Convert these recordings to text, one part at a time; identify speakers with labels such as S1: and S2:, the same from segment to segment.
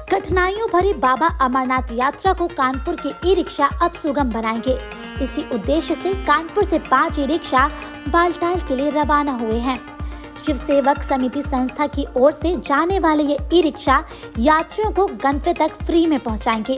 S1: कठिनाइयों भरी बाबा अमरनाथ यात्रा को कानपुर के ई रिक्शा अब सुगम बनाएंगे। इसी उद्देश्य से कानपुर से 5 ई रिक्शा बालटाल के लिए रवाना हुए हैं। शिव सेवक समिति संस्था की ओर से जाने वाले ये ई रिक्शा यात्रियों को गंतव्य तक फ्री में पहुंचाएंगे।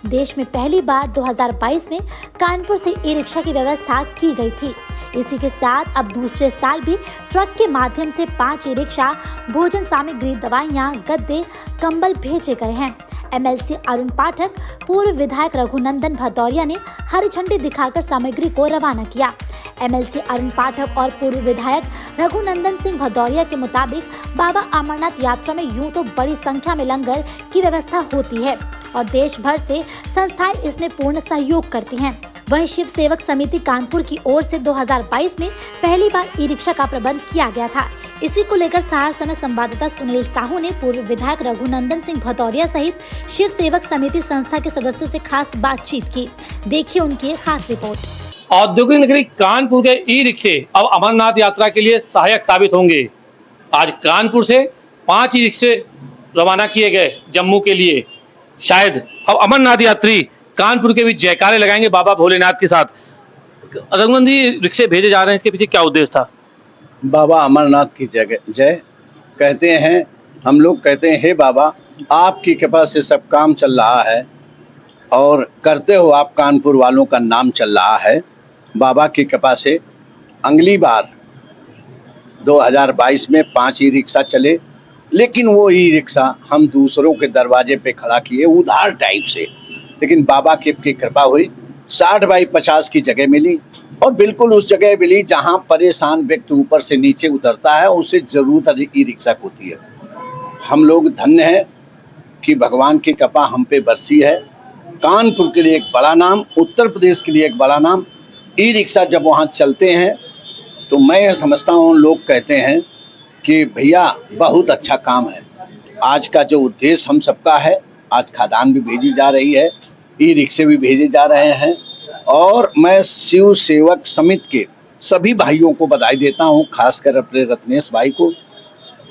S1: देश में पहली बार 2022 में कानपुर से ई रिक्शा की व्यवस्था की गई थी। इसी के साथ अब दूसरे साल भी ट्रक के माध्यम से 5 ई रिक्शा भोजन सामग्री, दवाइयां, गद्दे, कंबल भेजे गए हैं। एमएलसी अरुण पाठक, पूर्व विधायक रघुनंदन भदौरिया ने हरी झंडी दिखाकर सामग्री को रवाना किया। एमएलसी अरुण पाठक और पूर्व विधायक रघुनंदन सिंह भदौरिया के मुताबिक बाबा अमरनाथ यात्रा में यूं तो बड़ी संख्या में लंगर की व्यवस्था होती है और देश भर से संस्थाएं इसमें पूर्ण सहयोग करती हैं। वहीं शिव सेवक समिति कानपुर की ओर से 2022 में पहली बार ई रिक्शा का प्रबंध किया गया था। इसी को लेकर सहरसा में संवाददाता सुनील साहू ने पूर्व विधायक रघुनंदन सिंह भदौरिया सहित शिव सेवक समिति संस्था के सदस्यों से खास बातचीत की। देखिए उनकी खास रिपोर्ट।
S2: औद्योगिक नगरी कानपुर के ई रिक्शे अब अमरनाथ यात्रा के लिए सहायक साबित होंगे। आज कानपुर से 5 ई रिक्शे रवाना किए गए जम्मू के लिए। शायद अब अमरनाथ यात्री कानपुर के भी जयकारे लगाएंगे बाबा भोलेनाथ के साथ। रघुनंदन जी, रिक्शे भेजे जा रहे हैं, इसके पीछे क्या उद्देश्य था?
S3: बाबा अमरनाथ की जय कहते हैं। हम लोग कहते हैं, हे बाबा, आपकी कृपा से सब काम चल रहा है और करते हो आप कानपुर वालों का नाम चल रहा है। बाबा की कृपा से अगली बार 2022 में 5 ई रिक्शा चले, लेकिन वो ई रिक्शा हम दूसरों के दरवाजे पे खड़ा किए उधार टाइप से, लेकिन बाबा की कृपा हुई 60 बाई 50 की जगह मिली और बिल्कुल उस जगह मिली जहां परेशान व्यक्ति ऊपर से नीचे उतरता है, उसे जरूरत अधिक ई रिक्शा होती है। हम लोग धन्य हैं कि भगवान की कृपा हम पे बरसी है। कानपुर के लिए एक बड़ा नाम, उत्तर प्रदेश के लिए एक बड़ा नाम। ई रिक्शा जब वहाँ चलते हैं तो मैं समझता हूँ, लोग कहते हैं कि भैया बहुत अच्छा काम है। आज का जो उद्देश्य हम सबका है, आज खादान भी भेजी जा रही है, ई रिक्शे भी भेजे जा रहे हैं और मैं शिव सेवक समिति के सभी भाइयों को बधाई देता हूँ, खासकर अपने रत्नेश भाई को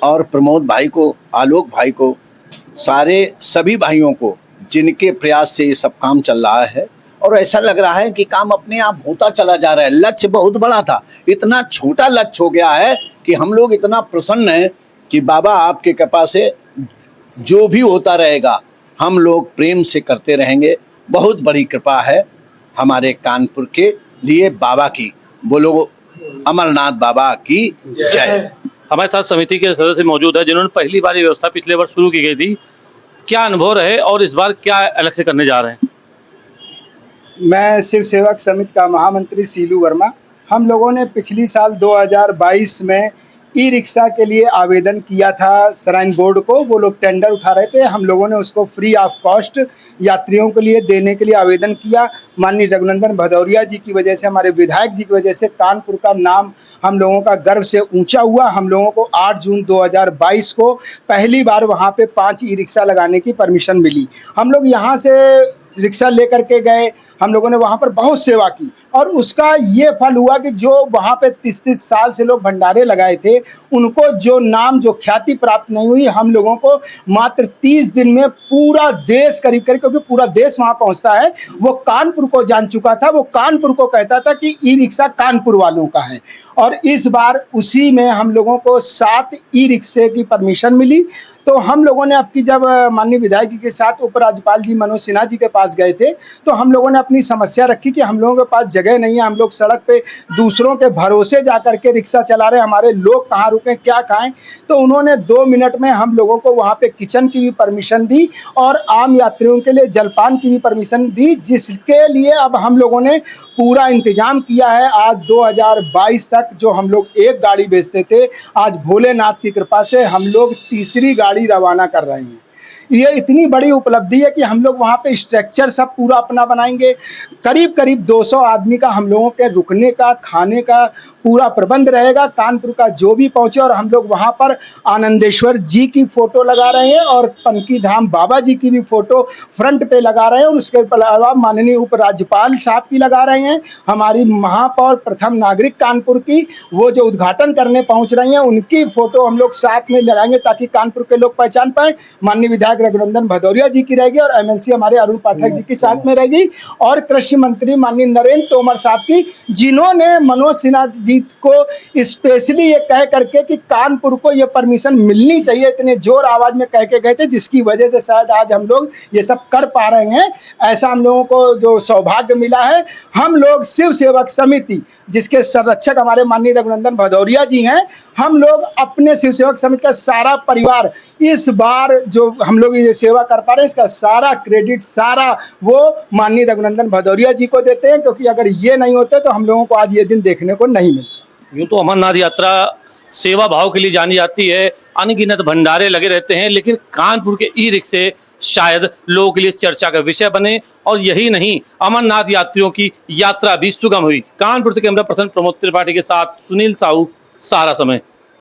S3: और प्रमोद भाई को, आलोक भाई को, सारे सभी भाइयों को जिनके प्रयास से ये सब काम चल रहा है। और ऐसा लग रहा है कि काम अपने आप होता चला जा रहा है। लक्ष्य बहुत बड़ा था, इतना छोटा लक्ष्य हो गया है कि हम लोग इतना प्रसन्न हैं कि बाबा आपके कृपा से जो भी होता रहेगा हम लोग प्रेम से करते रहेंगे। बहुत बड़ी कृपा है हमारे कानपुर के लिए। बाबा की बोलो, अमरनाथ बाबा की जय।
S2: हमारे साथ समिति के सदस्य मौजूद है जिन्होंने पहली बार ये व्यवस्था पिछले वर्ष शुरू की गई थी। क्या अनुभव रहे और इस बार क्या अलग से करने जा रहे हैं?
S4: मैं शिव सेवक समिति का महामंत्री सीलू वर्मा। हम लोगों ने पिछली साल 2022 में ई रिक्शा के लिए आवेदन किया था श्राइन बोर्ड को। वो लोग टेंडर उठा रहे थे, हम लोगों ने उसको फ्री ऑफ कॉस्ट यात्रियों के लिए देने के लिए आवेदन किया। माननीय रघुनंदन भदौरिया जी की वजह से, हमारे विधायक जी की वजह से कानपुर का नाम हम लोगों का गर्व से ऊंचा हुआ। हम लोगों को 8 जून 2022 को पहली बार वहाँ पे 5 ई रिक्शा लगाने की परमिशन मिली। हम लोग यहाँ से रिक्शा लेकर के गए, हम लोगों ने वहाँ पर बहुत सेवा की और उसका ये फल हुआ कि जो वहाँ पे 30-30 साल से लोग भंडारे लगाए थे, उनको जो नाम, जो ख्याति प्राप्त नहीं हुई, हम लोगों को मात्र 30 दिन में पूरा देश करीब क्योंकि पूरा देश वहाँ पहुँचता है, वो कानपुर को जान चुका था। वो कानपुर को कहता था कि ई रिक्शा कानपुर वालों का है। और इस बार उसी में हम लोगों को 7 ई रिक्शे की परमिशन मिली। तो हम लोगों ने आपकी जब माननीय विधायक जी के साथ उपराज्यपाल जी मनोज सिन्हा जी के पास गए थे, तो हम लोगों ने अपनी समस्या रखी कि हम लोगों के पास जगह नहीं है, हम लोग सड़क पे दूसरों के भरोसे जा करके रिक्शा चला रहे हैं, हमारे लोग कहाँ रुकें, क्या खाएं। तो उन्होंने 2 मिनट में हम लोगों को वहाँ पे किचन की भी परमिशन दी और आम यात्रियों के लिए जलपान की भी परमिशन दी, जिसके लिए अब हम लोगों ने पूरा इंतजाम किया है। आज 2022 तक जो हम लोग एक गाड़ी बेचते थे, आज भोलेनाथ की कृपा से हम लोग तीसरी गाड़ी रवाना कर रहे हैं। ये इतनी बड़ी उपलब्धि है कि हम लोग वहाँ पे स्ट्रक्चर सब पूरा अपना बनाएंगे। करीब 200 आदमी का हम लोगों के रुकने का, खाने का पूरा प्रबंध रहेगा। कानपुर का जो भी पहुँचे, और हम लोग वहाँ पर आनंदेश्वर जी की फ़ोटो लगा रहे हैं और पनकी धाम बाबा जी की भी फ़ोटो फ्रंट पे लगा रहे हैं। और उसके अलावा माननीय उपराज्यपाल साहब की लगा रहे हैं। हमारी महापौर प्रथम नागरिक कानपुर की, वो जो उद्घाटन करने पहुँच रही हैं, उनकी फ़ोटो हम लोग साथ में लगाएंगे ताकि कानपुर के लोग पहचान पाएँ। माननीय विधायक विधायक रघुनंदन भदौरिया जी की रहेगी और एमएलसी हमारे अरुण पाठक जी के साथ में रहेगी और कृषि मंत्री माननीय नरेंद्र तोमर साहब की, जिन्होंने मनोज सिन्हा जी को स्पेशली ये कह करके कि कानपुर को ये परमिशन मिलनी चाहिए, इतने जोर आवाज में कह के गए थे, जिसकी वजह से शायद आज हम लोग ये सब कर पा रहे हैं। ऐसा हम लोगों को जो सौभाग्य मिला है, हम लोग शिव सेवक समिति जिसके संरक्षक हमारे माननीय रघुनंदन भदौरिया जी हैं, हम लोग अपने शिव सेवक समिति का सारा परिवार इस बार जो हम लोग ये सेवा कर पा रहे हैं, इसका सारा क्रेडिट सारा वो माननीय रघुनंदन भदौरिया जी को देते हैं, क्योंकि अगर ये नहीं होते तो हम लोगों को आज ये दिन देखने को नहीं मिलता।
S2: यूँ तो अमरनाथ यात्रा सेवा भाव के लिए जानी जाती है, अनगिनत भंडारे लगे रहते हैं, लेकिन कानपुर के ई रिक्शे शायद लोगों के लिए चर्चा का विषय बने। और यही नहीं, अमरनाथ यात्रियों की यात्रा भी सुगम हुई। कानपुर से कैमरा पर्सन प्रमोद त्रिपाठी के साथ सुनील साहू, सहारा समय।